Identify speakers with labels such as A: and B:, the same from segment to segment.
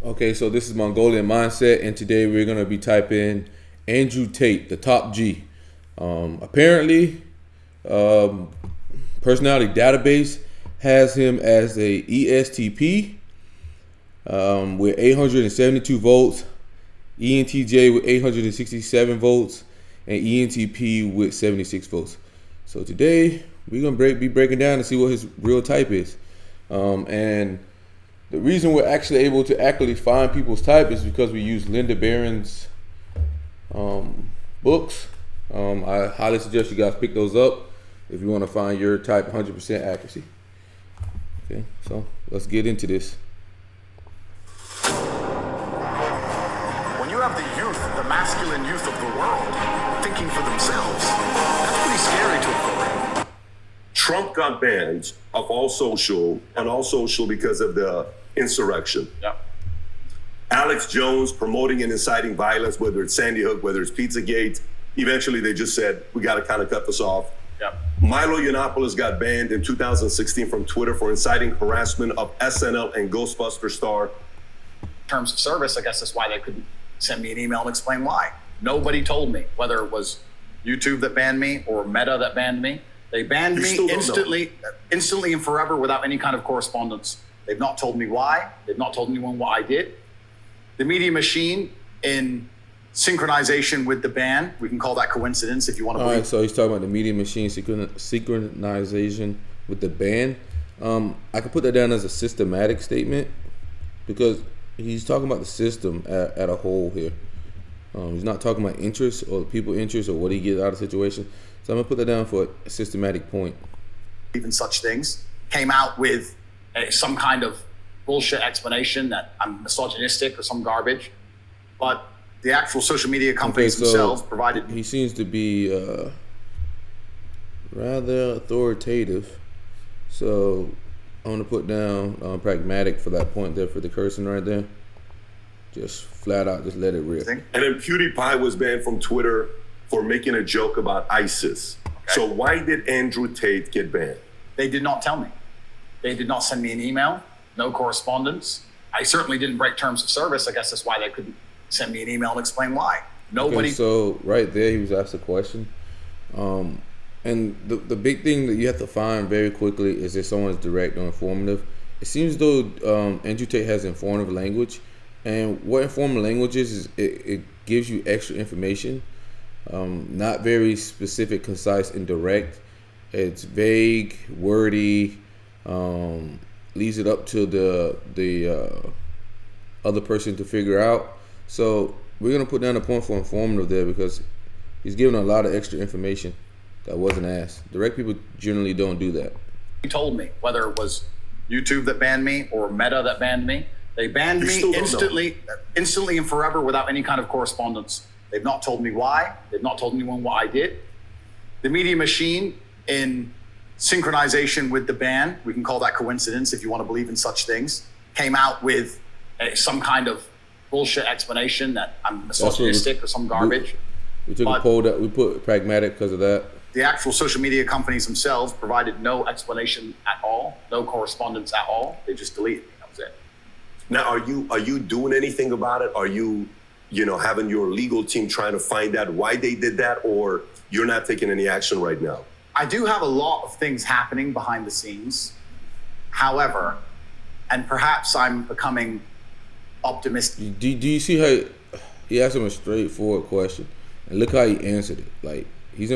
A: Okay, so this is Mongolian Mindset, and today we're going to be typing Andrew Tate, the top G. Apparently, personality database has him as a ESTP with 872 votes, ENTJ with 867 votes, and ENTP with 76 votes. So today we're going to be breaking down to see what his real type is. And the reason we're actually able to accurately find people's type is because we use Linda Barrens books. I highly suggest you guys pick those up if you want to find your type 100% accuracy. Okay, so let's get into this.
B: When you have the youth, the masculine youth of the world, thinking for themselves, that's pretty scary to avoid.
C: Trump got banned of all social because of the insurrection.
B: Yeah.
C: Alex Jones promoting and inciting violence, whether it's Sandy Hook, whether it's Pizzagate. Eventually, they just said, we got to kind of cut this off.
B: Yeah.
C: Milo Yiannopoulos got banned in 2016 from Twitter for inciting harassment of SNL and Ghostbuster star.
B: Terms of service, I guess that's why they couldn't send me an email and explain why. Nobody told me, whether it was YouTube that banned me or Meta that banned me. They banned me instantly and forever without any kind of correspondence. They've not told me why. They've not told anyone what I did. The media machine, in synchronization with the ban, we can call that coincidence if you want to believe.
A: All right, so he's talking about the media machine synchronization with the ban. I could put that down as a systematic statement because he's talking about the system at a whole here. He's not talking about interests or people interests or what he gets out of the situation. So I'm gonna put that down for a systematic point.
B: Even such things came out with some kind of bullshit explanation that I'm misogynistic or some garbage, but the actual social media companies themselves provided.
A: He seems to be rather authoritative, so I'm gonna put down pragmatic for that point there for the cursing right there. Just flat out, just let it rip.
C: And then PewDiePie was banned from Twitter for making a joke about ISIS. Okay. So why did Andrew Tate get banned?
B: They did not tell me. They did not send me an email, no correspondence. I certainly didn't break terms of service. I guess that's why they couldn't send me an email and explain why. Nobody.
A: Okay, so right there, he was asked a question. And the big thing that you have to find very quickly is if someone's direct or informative. It seems though Andrew Tate has informative language. And what informative language is it gives you extra information. Not very specific, concise, and direct. It's vague, wordy, leaves it up to the other person to figure out. So we're gonna put down a point for informative there because he's giving a lot of extra information that wasn't asked. Direct people generally don't do that.
B: He told me, whether it was YouTube that banned me or Meta that banned me. They banned me instantly and forever without any kind of correspondence. They've not told me why. They've not told anyone what I did. The media machine, in synchronization with the ban, we can call that coincidence if you want to believe in such things, came out with some kind of bullshit explanation that I'm misogynistic or some garbage.
A: We took a poll that we put pragmatic because of that.
B: The actual social media companies themselves provided no explanation at all, no correspondence at all. They just deleted me. That was it.
C: Now, are you doing anything about it? Are you having your legal team trying to find out why they did that, or you're not taking any action right now?
B: I do have a lot of things happening behind the scenes. However, and perhaps I'm becoming optimistic.
A: Do you see how he asked him a straightforward question, and look how he answered it? Like he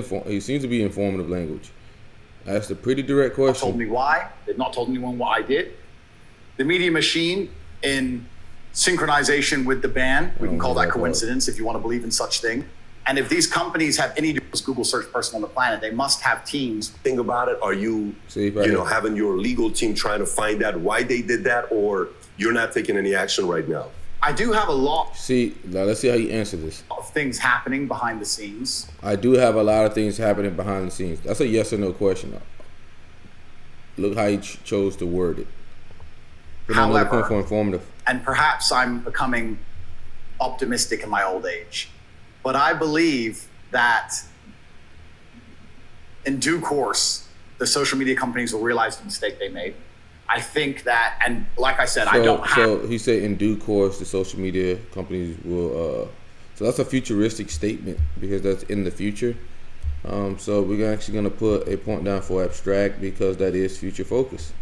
A: seems to be informative language. Asked a pretty direct question.
B: Told me why. They've not told anyone what I did. The media machine, in synchronization with the ban, we can call that coincidence if you want to believe in such thing. And if these companies have any Google search person on the planet, they must have teams.
C: Think about it. Are you, having your legal team trying to find out why they did that, or you're not taking any action right now?
B: I do have a lot.
A: See, now let's see how you answer this.
B: Of things happening behind the scenes.
A: I do have a lot of things happening behind the scenes. That's a yes or no question. Look how he chose to word it.
B: However,
A: for informative.
B: And perhaps I'm becoming optimistic in my old age, but I believe that in due course, the social media companies will realize the mistake they made. I think that, and like I said, I don't have.
A: So he said in due course, the social media companies will. So that's a futuristic statement because that's in the future. So we're actually going to put a point down for abstract because that is future focus.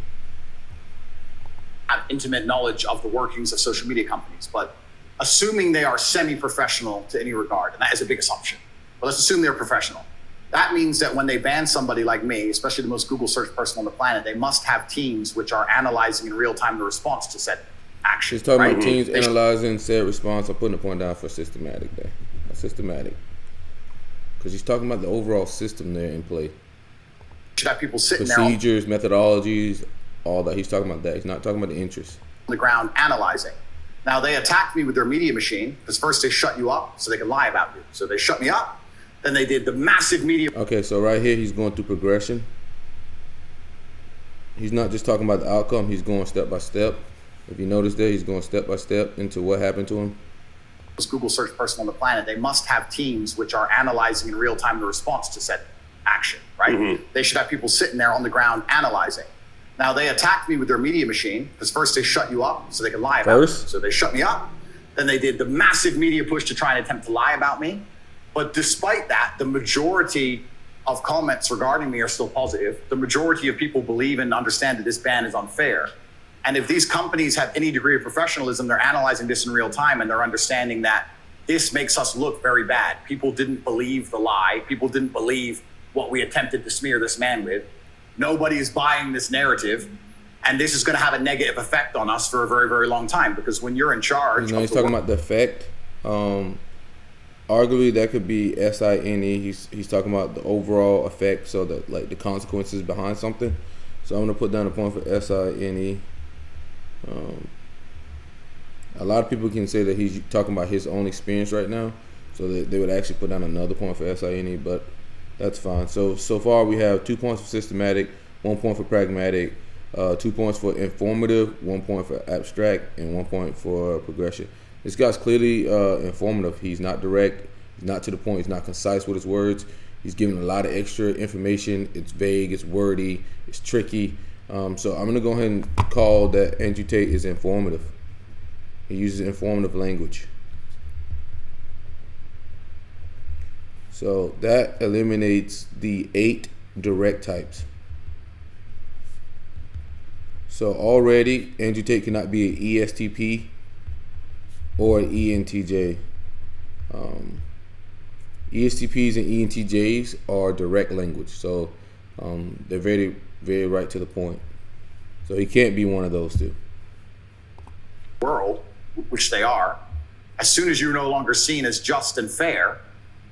B: Have intimate knowledge of the workings of social media companies, but assuming they are semi-professional to any regard, and that is a big assumption, but let's assume they're professional. That means that when they ban somebody like me, especially the most Google search person on the planet, they must have teams which are analyzing in real time the response to said action.
A: He's talking about teams analyzing said response. I'm putting a point down for systematic there. Systematic. Because he's talking about the overall system there in play.
B: Should have people sitting
A: procedures, methodologies, all that. He's talking about that. He's not talking about the interest.
B: On the ground analyzing. Now they attacked me with their media machine because first they shut you up so they can lie about you. So they shut me up. Then they did the massive media.
A: Okay, so right here he's going through progression. He's not just talking about the outcome. He's going step by step. If you notice there, he's going step by step into what happened to him.
B: Google search person on the planet, they must have teams which are analyzing in real time the response to said action, right? They should have people sitting there on the ground analyzing. Now they attacked me with their media machine because first they shut you up so they can lie about you. So they shut me up. Then they did the massive media push to try and attempt to lie about me. But despite that, the majority of comments regarding me are still positive. The majority of people believe and understand that this ban is unfair. And if these companies have any degree of professionalism, they're analyzing this in real time and they're understanding that this makes us look very bad. People didn't believe the lie. People didn't believe what we attempted to smear this man with. Nobody is buying this narrative. And this is going to have a negative effect on us for a very, very long time. Because when you're in charge...
A: he's talking about the effect. Arguably, that could be SINE. He's talking about the overall effect, so that like the consequences behind something. So I'm going to put down a point for SINE. A lot of people can say that he's talking about his own experience right now, so that they would actually put down another point for SINE, but that's fine. So far we have 2 points for systematic, 1 point for pragmatic, 2 points for informative, 1 point for abstract, and 1 point for progression. This guy's clearly informative. He's not direct, he's not to the point, he's not concise with his words. He's giving a lot of extra information. It's vague, it's wordy, it's tricky. So I'm gonna go ahead and call that ENTJ is informative. He uses informative language. So that eliminates the 8 direct types. So already ENTJ cannot be an ESTP or an ENTJ. ESTPs and ENTJs are direct language. So they're very, very right to the point. So he can't be one of those two.
B: World, which they are, as soon as you're no longer seen as just and fair,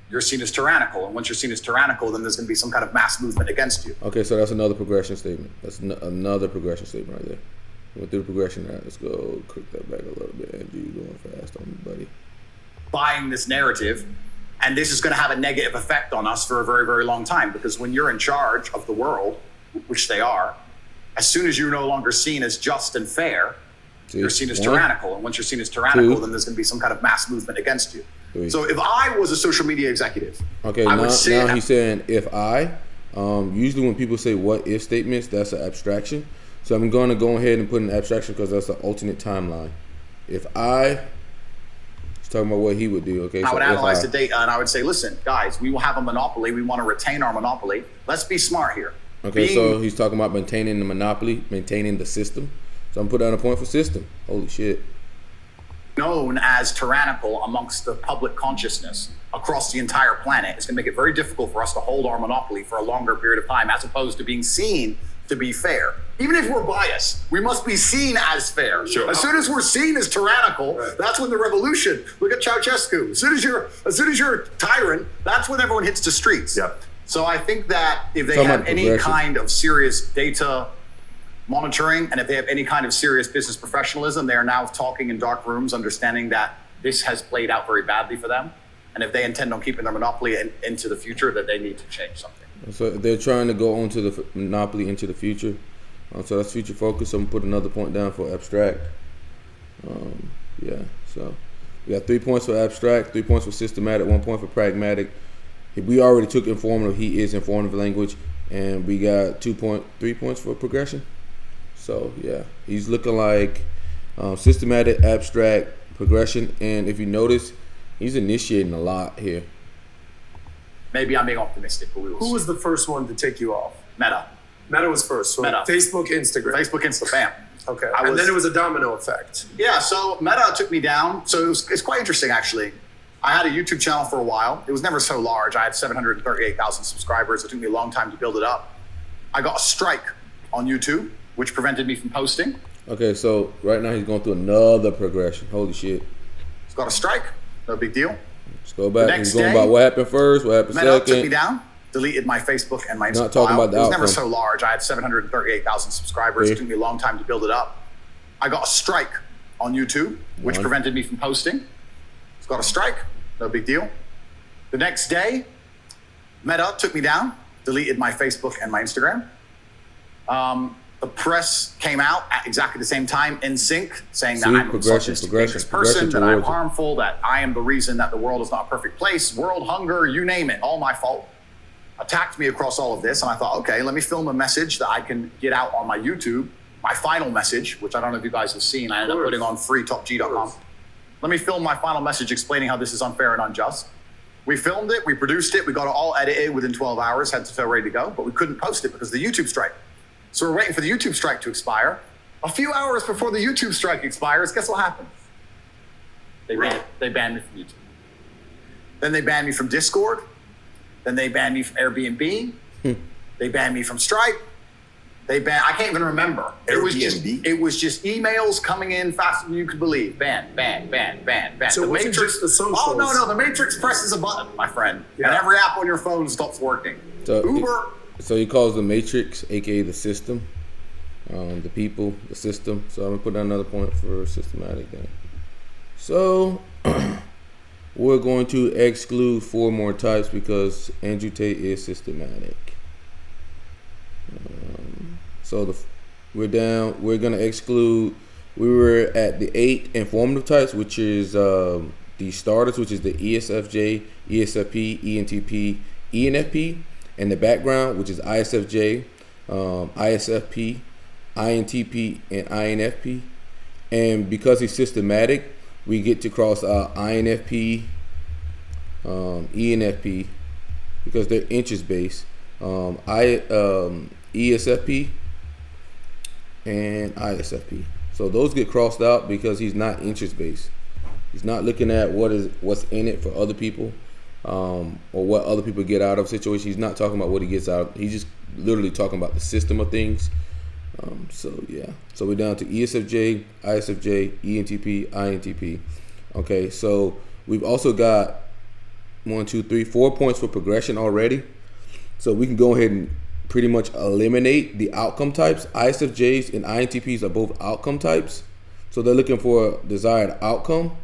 B: you're seen as tyrannical. And once you're seen as tyrannical, then there's going to be some kind of mass movement against you.
A: Okay, so that's another progression statement. That's another progression statement right there. We went through the progression. Right, let's go click that back a little bit. Andrew, you're going fast on me, buddy.
B: Buying this narrative, and this is going to have a negative effect on us for a very, very long time. Because when you're in charge of the world, which they are, as soon as you're no longer seen as just and fair, you're seen as tyrannical. And once you're seen as tyrannical, then there's going to be some kind of mass movement against you. So if I was a social media executive,
A: okay, now he's saying if I, usually when people say what if statements, that's an abstraction. So I'm going to go ahead and put an abstraction because that's the alternate timeline. If I, he's talking about what he would do, okay?
B: I would analyze the data and I would say, listen, guys, we will have a monopoly. We want to retain our monopoly. Let's be smart here.
A: Okay, so he's talking about maintaining the monopoly, maintaining the system. So I'm putting down a point for system. Holy shit.
B: Known as tyrannical amongst the public consciousness across the entire planet. It's going to make it very difficult for us to hold our monopoly for a longer period of time, as opposed to being seen to be fair. Even if we're biased, we must be seen as fair. Sure. As soon as we're seen as tyrannical, that's when the revolution. Look at Ceausescu. As soon as you're a tyrant, that's when everyone hits the streets.
C: Yep.
B: So I think that if they have any kind of serious data monitoring, and if they have any kind of serious business professionalism, they are now talking in dark rooms, understanding that this has played out very badly for them. And if they intend on keeping their monopoly into the future, that they need to change something.
A: So they're trying to go onto the monopoly into the future. So that's future focus. So I'm going to put another point down for abstract. Yeah, so we got 3 points for abstract, 3 points for systematic, 1 point for pragmatic. We already took informative. He is informative language. And we got 3 points for progression. So yeah, he's looking like systematic, abstract, progression, and if you notice, he's initiating a lot here.
B: Maybe I'm being optimistic, but we will
D: Who
B: see.
D: was the first one to take you off?
B: Meta?
D: Meta was first. So
B: Meta.
D: Facebook, Instagram.
B: Facebook, Instagram.
D: Okay. And then it was a domino effect.
B: Yeah, so Meta took me down. So it's quite interesting, actually. I had a YouTube channel for a while. It was never so large. I had 738,000 subscribers. It took me a long time to build it up. I got a strike on YouTube, which prevented me from posting.
A: Okay, so right now he's going through another progression. Holy shit.
B: He's got a strike. No big deal.
A: Let's go back.
B: Next
A: He's going
B: day,
A: about what happened first, what happened
B: Meta
A: second.
B: took me down, deleted my Facebook and my Instagram.
A: Not talking about the
B: It was never
A: outcome.
B: so large. I had 738,000 subscribers. It took me a long time to build it up. I got a strike on YouTube, which prevented me from posting. He's got a strike. No big deal. The next day, Meta took me down, deleted my Facebook and my Instagram. The press came out at exactly the same time in sync, saying that I'm a misogynistic, dangerous person, that I'm harmful, that I am the reason that the world is not a perfect place, world hunger, you name it, all my fault. Attacked me across all of this, and I thought, okay, let me film a message that I can get out on my YouTube, my final message, which I don't know if you guys have seen. I ended up putting on freetopg.com. Let me film my final message explaining how this is unfair and unjust. We filmed it, we produced it, we got it all edited within 12 hours, had to ready to go, but we couldn't post it because of the YouTube strike. So we're waiting for the YouTube strike to expire. A few hours before the YouTube strike expires, guess what happened? They banned me from YouTube. Then they banned me from Discord. Then they banned me from Airbnb. They banned me from Stripe. I can't even remember. It was just emails coming in faster than you could believe. Ban.
D: So
B: the
D: it wasn't just the socials.
B: Oh, no, the Matrix presses a button, my friend. Yeah. And every app on your phone stops working.
A: So
B: Uber.
A: So he calls the Matrix, aka the system, the people, the system. So I'm gonna put down another point for systematic then. So we're going to exclude 4 more types because Andrew Tate is systematic. We're down. We're gonna exclude. We were at the 8 informative types, which is the starters, which is the ESFJ, ESFP, ENTP, ENFP. And the background, which is ISFJ, ISFP, INTP, and INFP. And because he's systematic, we get to cross INFP, ENFP, because they're interest based. ESFP and ISFP. So those get crossed out because he's not interest based. He's not looking at what's in it for other people. Or what other people get out of a situation. He's not talking about what he gets out. He's just literally talking about the system of things. So we're down to ESFJ, ISFJ, ENTP, INTP. Okay, so we've also got 4 points for progression already. So we can go ahead and pretty much eliminate the outcome types. ISFJs and INTPs are both outcome types. So they're looking for a desired outcome.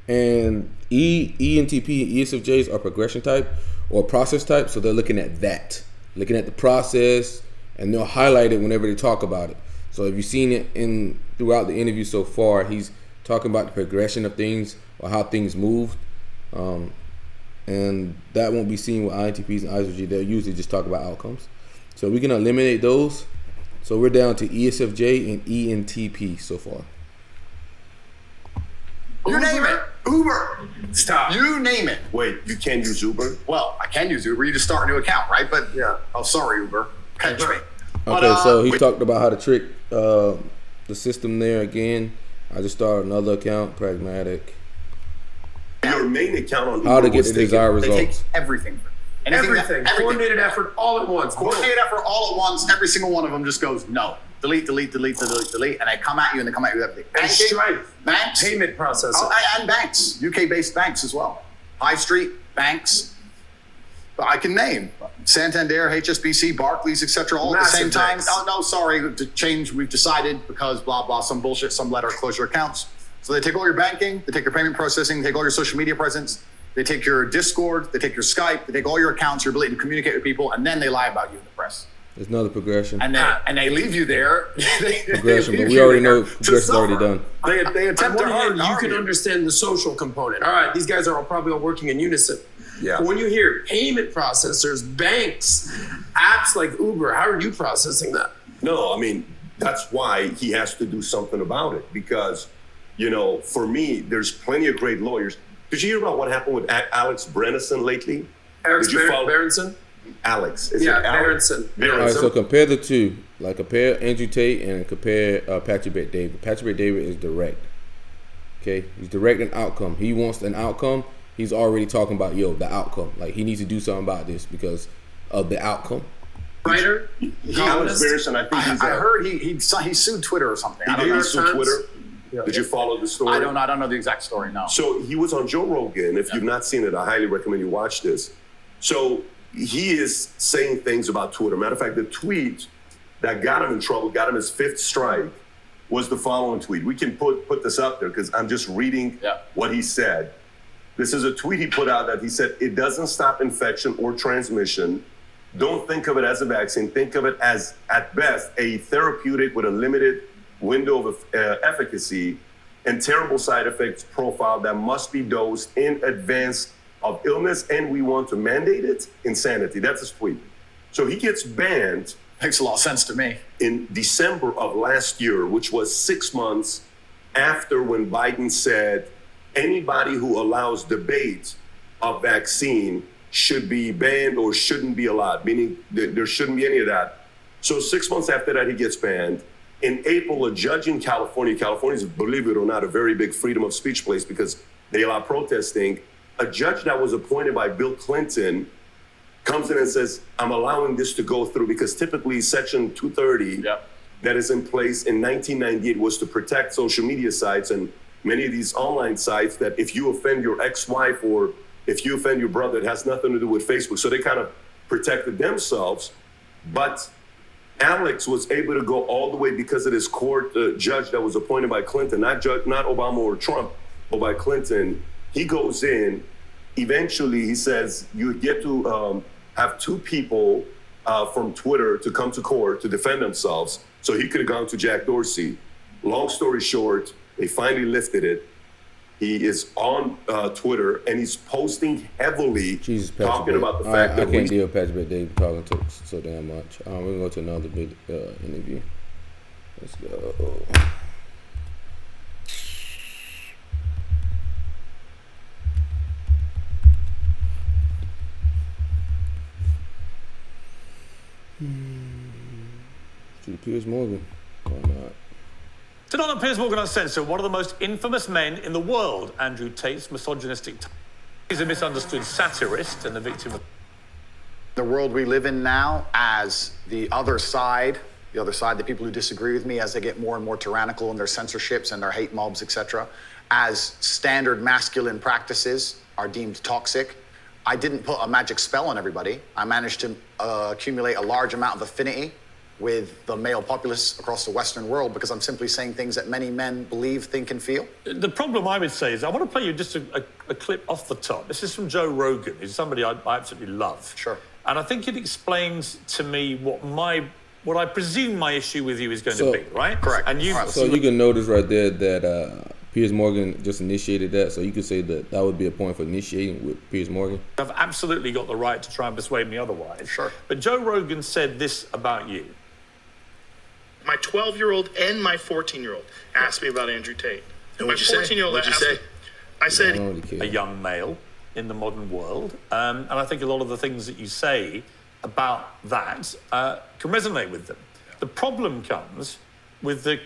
A: And ENTP and ESFJs are progression type or process type, so they're looking at that, looking at the process, and they'll highlight it whenever they talk about it. So if you've seen it throughout the interview so far, he's talking about the progression of things or how things move, and that won't be seen with INTPs and ISFJ. They'll usually just talk about outcomes. So we can eliminate those. So we're down to ESFJ and ENTP so far.
B: You name it. Uber.
D: Stop.
B: You name it.
C: Wait, you can't use Uber?
B: Well, I can use Uber. You just start a new account, right? But
D: yeah.
B: Oh, sorry, Uber. Catch me.
A: Okay, so he talked about how to trick the system there again. I just started another account, pragmatic.
C: Your main account on Uber
A: How to get the desired
B: They
A: results.
B: take everything.
D: Everything. Coordinated effort all at once.
B: Coordinated effort all at once. Every single one of them just goes, no. Delete. And they come at you with everything.
D: And Stripe.
B: Banks.
D: Payment processing.
B: And banks. UK-based banks as well. High Street, banks. I can name Santander, HSBC, Barclays, etc. all at the same time.
D: Banks.
B: Oh, no, sorry. To change, we've decided because blah, blah, some bullshit, some letter, close your accounts. So they take all your banking, they take your payment processing, they take all your social media presence, they take your Discord, they take your Skype, they take all your accounts, your ability to communicate with people, and then they lie about you in the press.
A: There's another progression.
B: And they leave you there.
A: Progression, but we already know progression's already done.
B: They attempt to harm
D: you can understand the social component. All right, these guys are probably all working in unison.
C: Yeah.
D: But when you hear payment processors, banks, apps like Uber, how are you processing that?
C: No, I mean, that's why he has to do something about it. Because, for me, there's plenty of great lawyers. Did you hear about what happened with Alex Brenneson lately?
D: Alex Berenson?
C: Alex.
D: Berenson.
A: All right, so compare the two. Like compare Andrew Tate and compare Patrick Bet-David. Patrick Bet-David is direct. Okay? He's direct in outcome. He wants an outcome. He's already talking about, the outcome. Like, he needs to do something about this because of the outcome.
D: Writer?
C: Alex Berenson, I think
B: I heard he sued Twitter or something.
C: He sued Twitter.
D: Yeah.
C: Did you follow the story?
B: I don't know the exact story, no.
C: So he was on Joe Rogan. If you've not seen it, I highly recommend you watch this. So he is saying things about Twitter. Matter of fact, the tweet that got him in trouble, got him his 5th strike, was the following tweet. We can put this up there because I'm just reading what he said. This is a tweet he put out that he said, "It doesn't stop infection or transmission. Don't think of it as a vaccine. Think of it as, at best, a therapeutic with a limited window of efficacy and terrible side effects profile that must be dosed in advance of illness, and we want to mandate it. Insanity." That's his tweet. So he gets banned.
B: Makes a lot of sense to me.
C: In December of last year, which was 6 months after when Biden said anybody who allows debate of vaccine should be banned or shouldn't be allowed, meaning there shouldn't be any of that. So 6 months after that, he gets banned. In April, a judge in California is, believe it or not, a very big freedom of speech place because they allow protesting. A judge that was appointed by Bill Clinton comes in and says, "I'm allowing this to go through," because typically Section 230 that is in place in 1998 was to protect social media sites and many of these online sites that if you offend your ex-wife or if you offend your brother, it has nothing to do with Facebook. So they kind of protected themselves. But Alex was able to go all the way because of this court judge that was appointed by Clinton, not Obama or Trump, but by Clinton. He goes in. Eventually, he says, you get to have 2 people from Twitter to come to court to defend themselves. So he could have gone to Jack Dorsey. Long story short, they finally lifted it. He is on Twitter, and he's posting heavily, talking about the fact that
A: I can't deal with Patrick Bet-David talking so damn much. We're going to go to another big interview. Let's go. To Piers Morgan. Why not?
E: To Dr. Piers Morgan Uncensored, one of the most infamous men in the world, Andrew Tate's misogynistic. He's a misunderstood satirist and the victim of
B: The world we live in now, as the other side, the people who disagree with me, as they get more and more tyrannical in their censorships and their hate mobs, etc., as standard masculine practices are deemed toxic. I didn't put a magic spell on everybody. I managed to accumulate a large amount of affinity with the male populace across the Western world because I'm simply saying things that many men believe, think, and feel.
E: The problem I would say is I want to play you just a clip off the top. This is from Joe Rogan, who's somebody I absolutely love.
B: Sure.
E: And I think it explains to me what I presume my issue with you is going to be, right?
B: Correct.
E: And you.
A: So you can notice right there that Piers Morgan just initiated that, so you could say that would be a point for initiating with Piers Morgan.
E: I've absolutely got the right to try and persuade me otherwise.
B: Sure.
E: But Joe Rogan said this about you.
F: My 12-year-old and my 14-year-old asked me about Andrew Tate. And my 14-year-old
C: What'd you say?
F: I said,
E: A young male in the modern world. And I think a lot of the things that you say about that can resonate with them. The problem comes with the,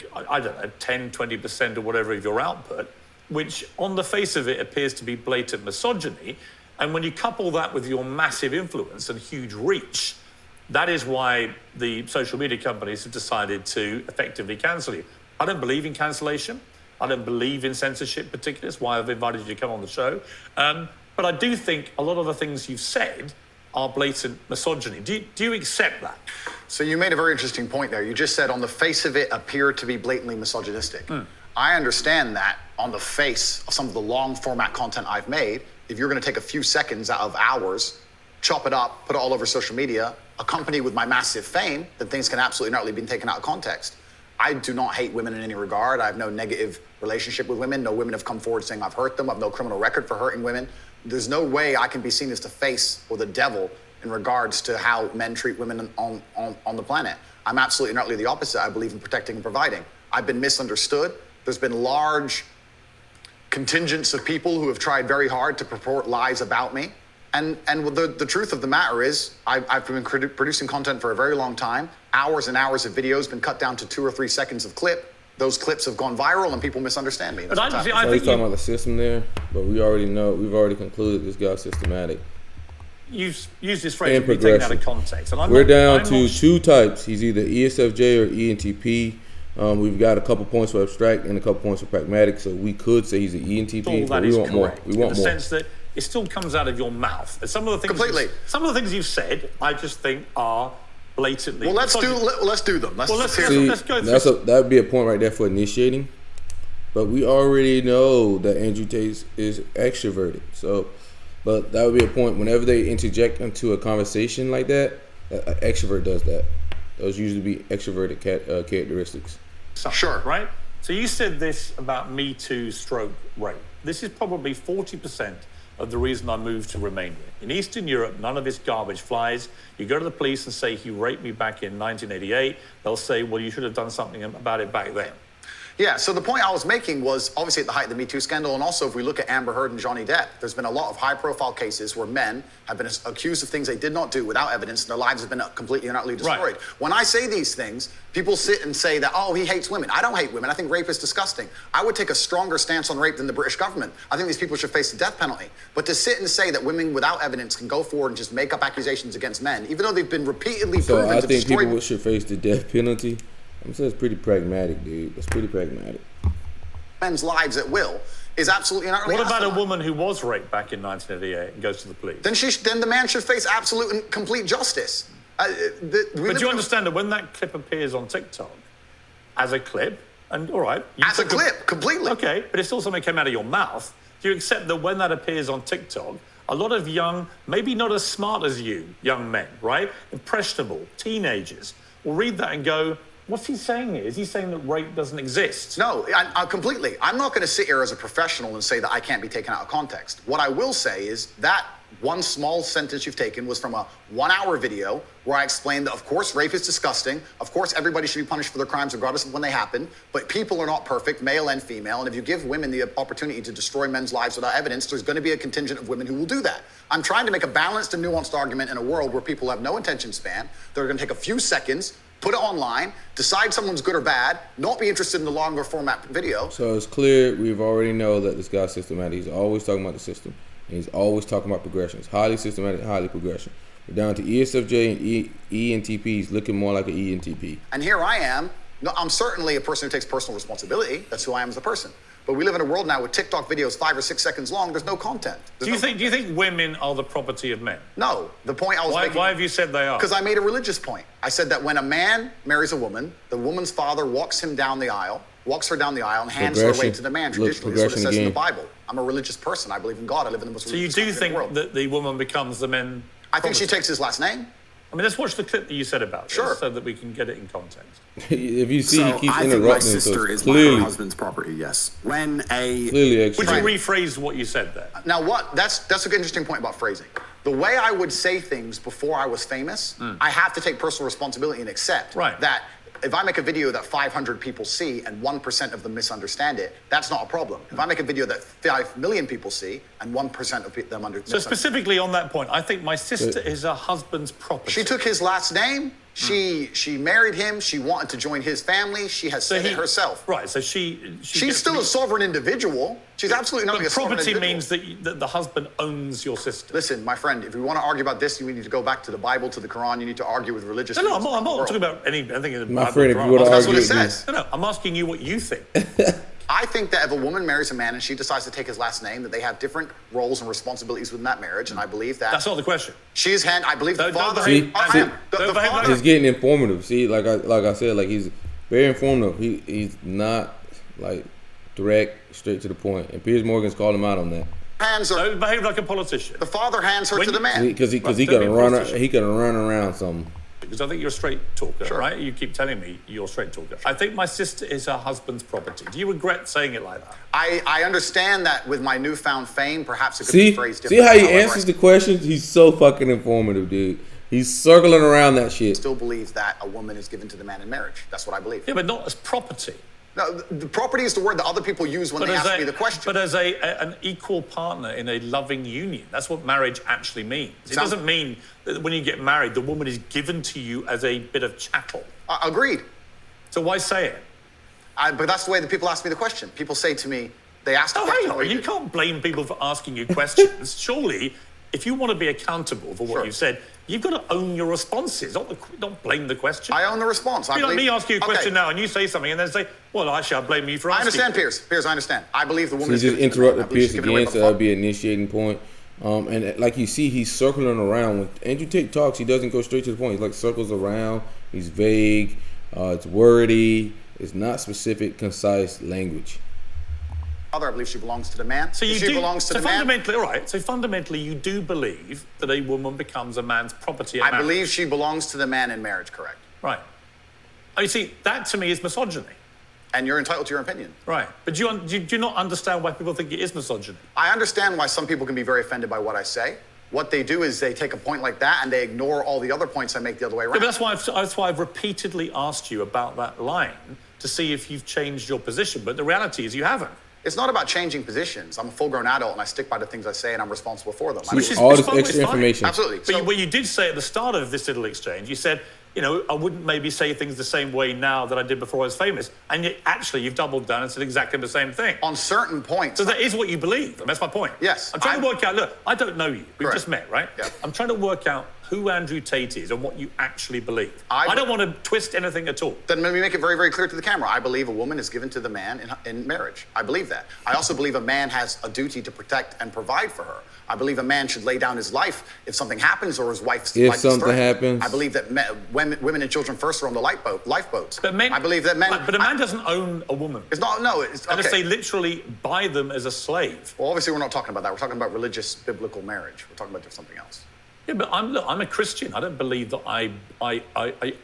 E: 10, 20% or whatever of your output, which on the face of it appears to be blatant misogyny. And when you couple that with your massive influence and huge reach, that is why the social media companies have decided to effectively cancel you. I don't believe in cancellation. I don't believe in censorship particularly. That's why I've invited you to come on the show. But I do think a lot of the things you've said are blatant misogyny. Do you accept that?
B: So you made a very interesting point there. You just said on the face of it appear to be blatantly misogynistic. I understand that on the face of some of the long format content I've made, if you're going to take a few seconds out of hours, chop it up, put it all over social media, accompanied with my massive fame, then things can absolutely not be taken out of context. I do not hate women in any regard. I have no negative relationship with women. No women have come forward saying I've hurt them. I have no criminal record for hurting women. There's no way I can be seen as the face or the devil in regards to how men treat women on the planet. I'm absolutely and utterly the opposite. I believe in protecting and providing. I've been misunderstood. There's been large contingents of people who have tried very hard to purport lies about me. And the truth of the matter is, I've been producing content for a very long time. Hours and hours of videos been cut down to 2 or 3 seconds of clip. Those clips have gone viral and people misunderstand me.
E: But I
A: So he's talking about the system there, but we already know, we've already concluded this guy's systematic.
E: Use this phrase
A: And
E: to be taken out of
A: progressive.
E: context. And
A: We're down to 2 types. He's either ESFJ or ENTP. We've got a couple points for abstract and a couple points for pragmatic, so we could say he's an ENTP,
E: all
A: but
E: that
A: we
E: is
A: want more.
E: correct.
A: We want
E: in the
A: more.
E: sense that it still comes out of your mouth. And some of the things
B: Completely.
E: some of the things you've said, I just think are blatantly.
B: Well, let's do them.
E: Let's
B: hear
E: see.
B: them.
E: go through.
A: That would be a point right there for initiating. But we already know that Andrew Tate is extroverted. So, but that would be a point whenever they interject into a conversation like that. An extrovert does that. Those usually be extroverted characteristics.
B: Sure.
E: Right? So you said this about Me Too stroke rape. This is probably 40% of the reason I moved to Romania. In Eastern Europe, none of this garbage flies. You go to the police and say, he raped me back in 1988. They'll say, well, you should have done something about it back then.
B: Yeah, so the point I was making was obviously at the height of the Me Too scandal, and also if we look at Amber Heard and Johnny Depp, there's been a lot of high-profile cases where men have been accused of things they did not do without evidence, and their lives have been completely and utterly destroyed.
E: Right.
B: When I say these things, people sit and say that, oh, he hates women. I don't hate women. I think rape is disgusting. I would take a stronger stance on rape than the British government. I think these people should face the death penalty. But to sit and say that women without evidence can go forward and just make up accusations against men, even though they've been repeatedly proven
A: So I
B: to
A: think
B: destroy
A: people should face the death penalty. I'm saying it's pretty pragmatic, dude. It's pretty pragmatic.
B: men's lives at will is absolutely not.
E: What about a woman who was raped back in 1988 and goes to the police?
B: Then the man should face absolute and complete justice.
E: But you understand that when that clip appears on TikTok as a clip, and all right,
B: as a clip, completely.
E: Okay, but it's still something that came out of your mouth. Do you accept that when that appears on TikTok, a lot of young, maybe not as smart as you, young men, right, impressionable teenagers, will read that and go, what's he saying here? Is he saying that rape doesn't exist?
B: No, I completely. I'm not going to sit here as a professional and say that I can't be taken out of context. What I will say is that one small sentence you've taken was from a 1-hour video where I explained that, of course, rape is disgusting. Of course, everybody should be punished for their crimes regardless of when they happen. But people are not perfect, male and female. And if you give women the opportunity to destroy men's lives without evidence, there's going to be a contingent of women who will do that. I'm trying to make a balanced and nuanced argument in a world where people have no attention span. They're going to take a few seconds, put it online, decide someone's good or bad, not be interested in the longer format video.
A: So it's clear we've already know that this guy's systematic. He's always talking about the system. And he's always talking about progression. It's highly systematic, highly progression. We're down to ESFJ and ENTPs looking more like an ENTP.
B: And here I am. No, I'm certainly a person who takes personal responsibility. That's who I am as a person. But we live in a world now with TikTok videos 5 or 6 seconds long. There's no content.
E: Do you think women are the property of men?
B: No. The point I was making.
E: Why have you said they are?
B: Because I made a religious point. I said that when a man marries a woman, the woman's father walks her down the aisle, and hands her way to the man. Traditionally, that's what it says in the Bible. I'm a religious person. I believe in God. I live in the most religious country in the world.
E: So you do think that the woman becomes the men?
B: I think she takes his last name.
E: I mean, let's watch the clip that you said about this so that we can get it in context.
A: If you see, he keeps interrupting.
G: My sister is my husband's property, yes. Would
E: you rephrase what you said there?
B: Now, that's an interesting point about phrasing. The way I would say things before I was famous, I have to take personal responsibility and accept that if I make a video that 500 people see and 1% of them misunderstand it, that's not a problem. If I make a video that 5 million people see and 1% of them understand.
E: So specifically on that point, I think my sister is her husband's property.
B: She took his last name. She married him. She wanted to join his family. She has said it herself.
E: Right. So she's
B: still a sovereign individual. She's absolutely not a sovereign individual.
E: Property means that the husband owns your sister.
B: Listen, my friend, if you want to argue about this, you need to go back to the Bible, to the Quran. You need to argue with religious.
E: No, I'm not talking about anything in the Bible.
A: My friend, if you want to
B: that's
A: argue,
B: what it says.
E: No, I'm asking you what you think.
B: I think that if a woman marries a man and she decides to take his last name, that they have different roles and responsibilities within that marriage, and I believe that.
E: That's not the question.
B: I believe the father.
A: The father. He's getting informative. See, like I said, like he's very informative. He's not like direct, straight to the point. And Piers Morgan's called him out on that.
E: Don't behave like a politician.
B: The father hands her to the man.
A: Because he can run around something.
E: Because I think you're a straight talker, right? You keep telling me you're a straight talker. I think my sister is her husband's property. Do you regret saying it like that?
B: I understand that with my newfound fame, perhaps it could be phrased differently.
A: See how he answers the questions? He's so fucking informative, dude. He's circling around that shit.
B: Still believes that a woman is given to the man in marriage. That's what I believe.
E: Yeah, but not as property.
B: No, the property is the word that other people use when they ask me the question.
E: But as an equal partner in a loving union. That's what marriage actually means. It doesn't mean that when you get married, the woman is given to you as a bit of chattel.
B: Agreed.
E: So why say it?
B: But that's the way that people ask me the question. People say to me, they ask the question.
E: Hang on, you can't blame people for asking you questions. Surely, if you want to be accountable for what you've said, you've got to own your responses, don't blame the question.
B: I own the response.
E: You know, me ask you a question now and you say something and then say, well, actually, I blame you for asking.
B: I understand, Piers. Piers, I understand. I believe the woman is
A: just interrupted Piers again, so that'll be an initiating point. And like you see, he's circling around. When Andrew Tate talks, he doesn't go straight to the point. He's like circles around. He's vague. It's wordy. It's not specific, concise language.
B: I believe she belongs to the man.
E: So
B: belongs to the man.
E: All right. So fundamentally, you do believe that a woman becomes a man's property.
B: I believe she belongs to the man in marriage. Correct.
E: Right. Oh, you see, that to me is misogyny.
B: And you're entitled to your opinion.
E: Right. But do you not understand why people think it is misogyny?
B: I understand why some people can be very offended by what I say. What they do is they take a point like that and they ignore all the other points I make the other way around.
E: Yeah, but that's why I've repeatedly asked you about that line to see if you've changed your position. But the reality is you haven't.
B: It's not about changing positions. I'm a full-grown adult, and I stick by the things I say, and I'm responsible for them.
A: Which is all this extra information.
B: Absolutely.
E: But what you did say at the start of this little exchange, you said, you know, I wouldn't maybe say things the same way now that I did before I was famous. And yet, actually, you've doubled down and said exactly the same thing.
B: On certain points.
E: So that is what you believe. And that's my point.
B: Yes.
E: I'm trying to work out, look, I don't know you. We've just met, right?
B: Yeah.
E: I'm trying to work out who Andrew Tate is and what you actually believe. I don't want to twist anything at all.
B: Then let me make it very, very clear to the camera. I believe a woman is given to the man in marriage. I believe that. I also believe a man has a duty to protect and provide for her. I believe a man should lay down his life if something happens or his wife's life is threatened.
A: If something happens.
B: I believe that women and children first are on the lifeboats.
E: But
B: I believe that men...
E: But a man doesn't own a woman.
B: It's not, no. It's,
E: Unless they literally buy them as a slave.
B: Well, obviously we're not talking about that. We're talking about religious, biblical marriage. We're talking about something else.
E: Yeah, but I'm a Christian. I don't believe that I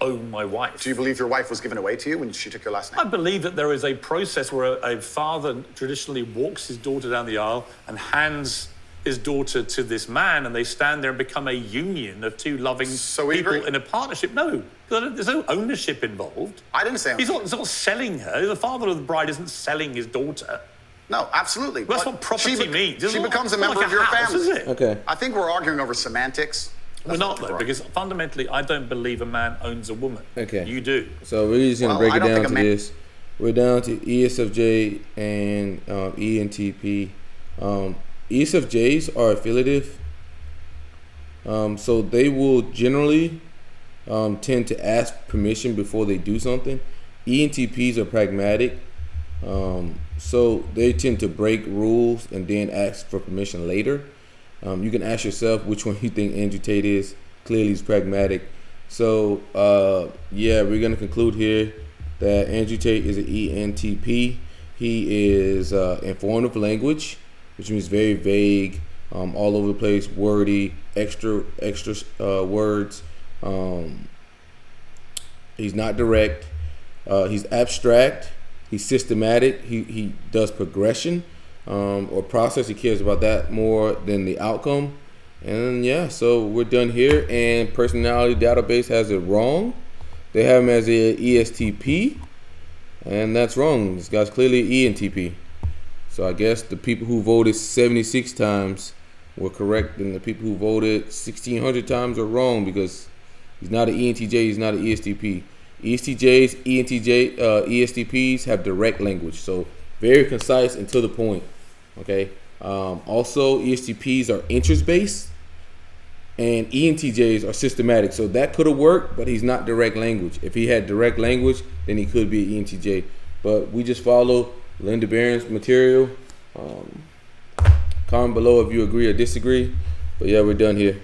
E: own my wife.
B: Do you believe your wife was given away to you when she took your last name?
E: I believe that there is a process where a father traditionally walks his daughter down the aisle and hands his daughter to this man, and they stand there and become a union of two loving people in a partnership. No, there's no ownership involved.
B: I didn't say
E: ownership. He's not selling her. The father of the bride isn't selling his daughter.
B: No, absolutely.
E: That's what property means.
B: She becomes a member of your family.
E: Is it?
A: Okay.
B: I think we're arguing over semantics.
E: We're not, though, because fundamentally, I don't believe a man owns a woman.
A: Okay.
E: You do.
A: So we're just going to break it down to this. We're down to ESFJ and ENTP. ESFJs are affiliative. So they will generally tend to ask permission before they do something. ENTPs are pragmatic. So they tend to break rules and then ask for permission later. You can ask yourself which one you think Andrew Tate is. Clearly he's pragmatic. So yeah, we're going to conclude here that Andrew Tate is an ENTP. He is informative language, which means very vague, all over the place, wordy, extra words. He's not direct. He's abstract. He's systematic. He does progression or process. He cares about that more than the outcome. And yeah, so we're done here. And personality database has it wrong. They have him as a ESTP, and that's wrong. This guy's clearly ENTP. So I guess the people who voted 76 times were correct, and the people who voted 1,600 times are wrong, because he's not an ENTJ, he's not an ESTP. ESTJs, ESTPs have direct language, so very concise and to the point. Okay. Also, ESTPs are interest-based, and ENTJs are systematic. So that could have worked, but he's not direct language. If he had direct language, then he could be an ENTJ. But we just follow Linda Barrens material. Comment below if you agree or disagree. But yeah, we're done here.